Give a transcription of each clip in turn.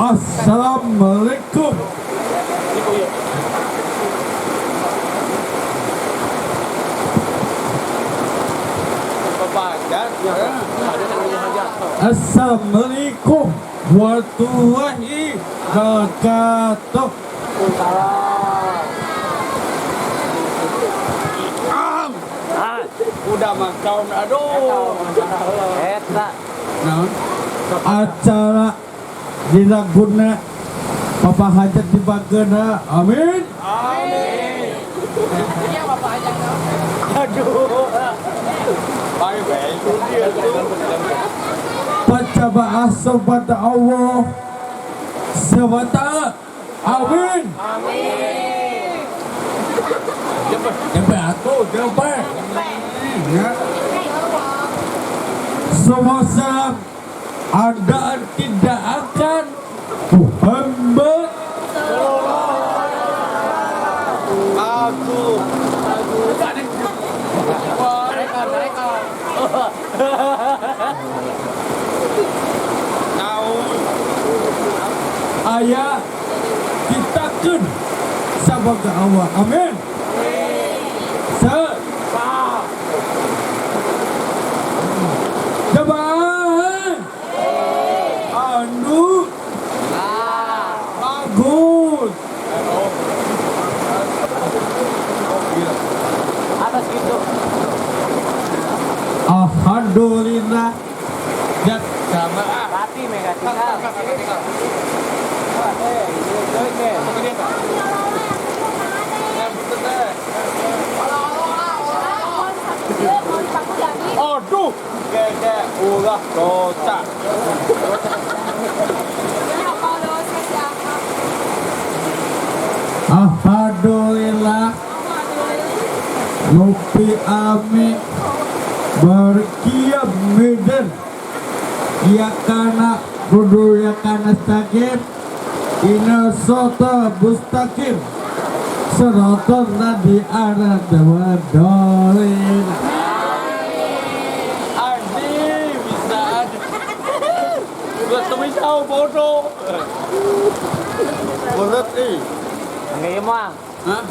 Assalamualaikum. Assalamualaikum warahmatullahi wabarakatuh. Udah makan, aduh. Eta. Nah, acara dilaguna Papa hajat di bagana. Amin. Amin. Iya Bapak aja. Aduh. Baik-baik. Percobaan sobat Allah SWT. Amin. Amin. Jampai atuh, jampai. Ya. Semua salam ada tidak akan Muhammad. Aku. Mereka. Naun. Ayah kita kun sabda Allah. Amin. Jabaan anu bagus. Atas gitu. Alhamdulillah. Ya sama. Tapi mega tinggal. Aduh. Kayak ulah dosa. Alhamdulillah. Lupi amin berkiam medan ya kana kudu ya kana sakit ina sota mustaqim seraton nadi arah dawa dolin. Adi bisa ada. Gua temen tahu bodoh. Berat nih. Enggak emang. Hah?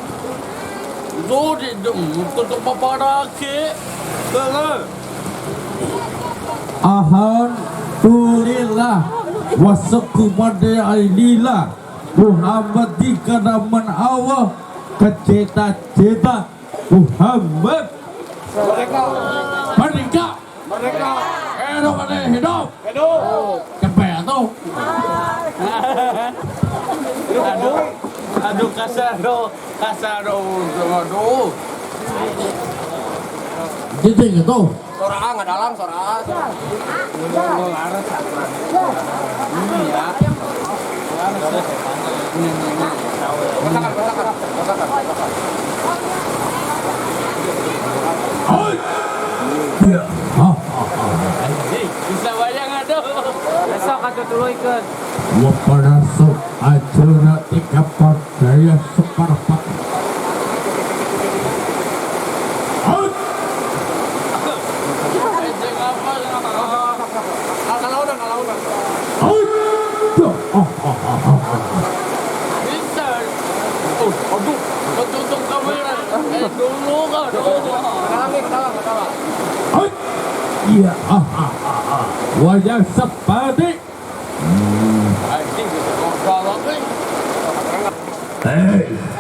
Zodi dong, untuk paparake. Benar. Alhamdulillah wassalamualaikum Muhammad di kadaman Allah kecita-cita Muhammad merdeka hidup ada hidup capek atau Aduh kasar do. Aduh. jadi gitu Soraan nggak dalang soraan. Ini ya. ya Bisa bayang aduh. Besok atuh tuluikeun. waparasok acara tikapat daya separpak Bisa. Aduh. Tutup kamera. Dulu kau dulu. Ketawa. iya wajah sepati Anjing bisa galak nih.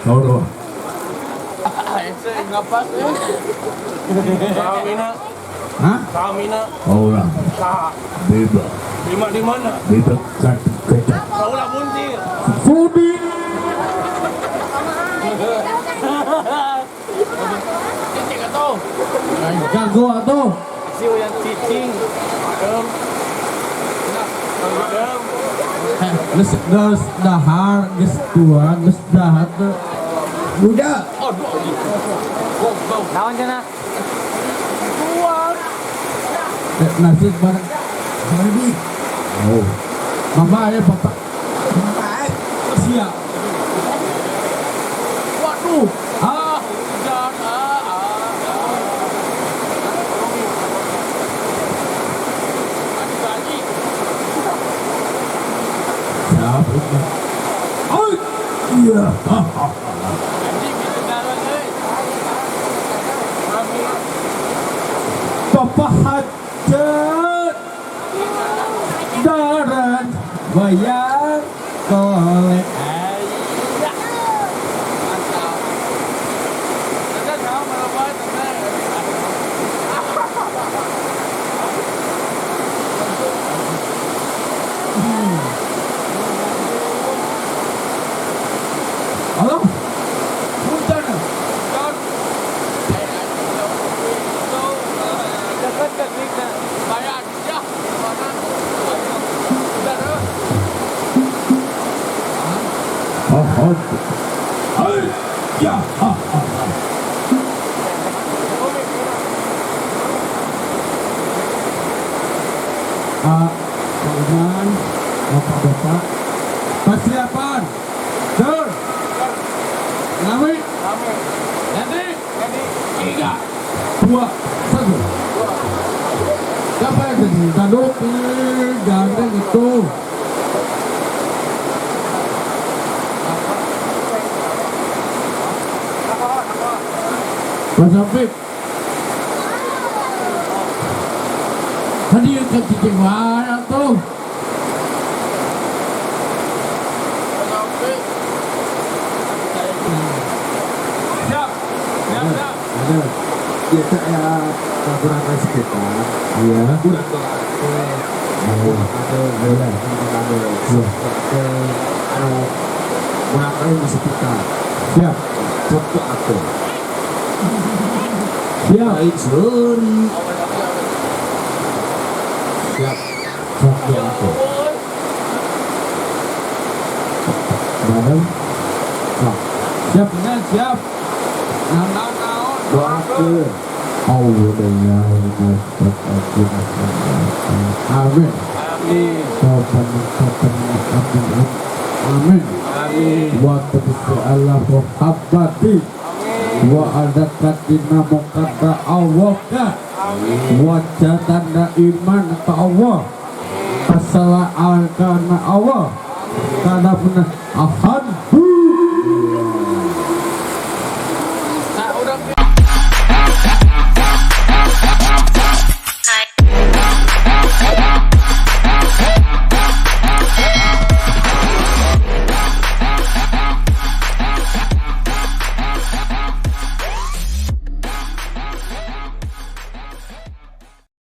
tolong Saya ngapas ya. Kamina. hah? Kamina. Orang bebas Di mana? bebas kejap Kau lah buntir. Sudi Cicing atau? jago atau Si yang cicing. geus dahar geus tua geus dahar tuh budak Aduh. Goblok. Naon cenah? Kuat. nasi bareng Baby oh mama ya papa siap waduh Jangan. Lagi. siap Iya. Anjing gitu dalan euy. Kami Bapak hajat darat bayar kolek. mantap. Ada tahu malah tenan. Halo? Punten. Don. Dekat ke kita. Bayar ya. Mana? Udah dah. Oh. Hai. Ya. Kemudian bapak-bapak persiapan. Dur. Nami. Nanti. 3. 2, 1. Siapa yang jadi gadok gandeng itu? Mas Afif. Tadi yang kecil mana tuh? Siap. Ada. Kita ya laporan sekitar. Iya. Budak tuh. Murangkalih masih kita. Siap. Foto aku. Siap. Sorry. Siap. Foto aku. Bareng. Siap benar siap. Naon. Doakeun. Allah dengan amin. Amin. Wa tabsi Allah wa habati wa adakatina mukadda awaka wa jadanda iman ta Allah asala alkana Allah kada benar